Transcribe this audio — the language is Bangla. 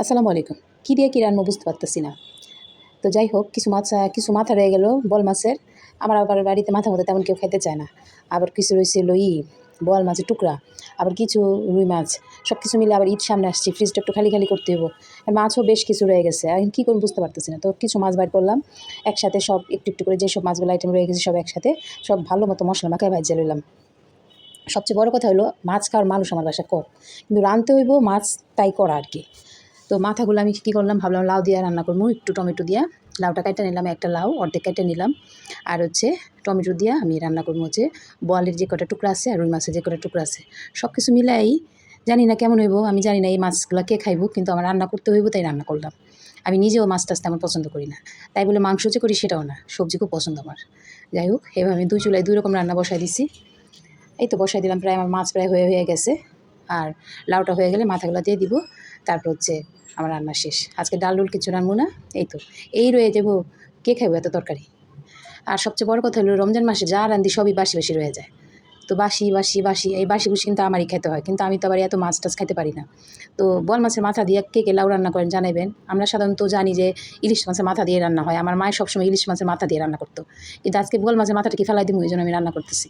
আসসালামু আলাইকুম। কী দিয়ে কী রান্না বুঝতে পারতেছি না। তো যাই হোক কিছু মাথা রয়ে গেল বোয়াল মাছের। আমার আবার বাড়িতে মাথা মতো তেমন কেউ খেতে চায় না। আবার কিছু রয়েছিল বোয়াল মাছের টুকরা, আবার কিছু রুই মাছ। সব কিছু মিলে আবার ঈদ সামনে আসছে, ফ্রিজটা একটু খালি করতে হইব। আর মাছও বেশ কিছু রয়ে গেছে। এখন কী করব বুঝতে পারতেছি না। তো কিছু মাছ বাইর করলাম। একসাথে সব একটু করে যেসব মাছগুলো আইটেম রয়ে গেছে সব একসাথে সব ভালো মতো মসলা মাখায় ভাইজা লইলাম। সবচেয়ে বড় কথা হলো মাছ খাওয়ার মানুষ আমার বাসায় কম। কিন্তু রাঁধতে হইব মাছ, তাই করা আরকি। তো মাথাগুলো আমি কী করলাম, ভাবলাম লাউ দিয়ে রান্না করবো, একটু টমেটো দিয়া লাউটা কেটে নিলাম, একটা লাউ অর্ধেক কেটে নিলাম। আর টমেটো দিয়া আমি রান্না করবো বোয়ালের যে কটা টুকরা আছে আর রুই মাছের যে কটা টুকরা আছে সব কিছু মিলাই। জানি না কেমন হইব, আমি জানি না এই মাছগুলো কে খাইব, কিন্তু আমার রান্না করতে হইব তাই রান্না করলাম। আমি নিজেও মাছ টাছ তেমন পছন্দ করি না, তাই বলে মাংস যে করি সেটাও না, সবজি খুব পছন্দ আমার। যাই হোক, এবার আমি দুই চুলায় দুই রকম রান্না বসাই দিছি। এই তো বসাই দিলাম, প্রায় আমার মাছ প্রায় হয়ে গেছে। আর লাউটা হয়ে গেলে মাথাগুলো দিয়ে দিব। তারপর আমার রান্না শেষ। আজকে ডাল ডুল কিছু রান্না না। এই তো এই রয়ে যাবো, কে খাইব এত তরকারি। আর সবচেয়ে বড় কথা হলো রমজান মাসে যা রান্ধি সবই বাসি বাসি রয়ে যায়। তো বাসি বাসি বাসি এই বাসি বুসি কিন্তু আমারই খেতে হয়, কিন্তু আমি তো আবার এত মাছ টাছ খাইতে পারি না। তো বোয়াল মাছের মাথা দিয়ে কে কে লাউ রান্না করেন জানাবেন। আমরা সাধারণত জানি যে ইলিশ মাছের মাথা দিয়ে রান্না হয়, আমার মায়ের সবসময় ইলিশ মাছের মাথা দিয়ে রান্না করতো, কিন্তু আজকে বোয়াল মাছের মাথাটা কি ফেলাই দিব, এই জন্য আমি রান্না করতেছি।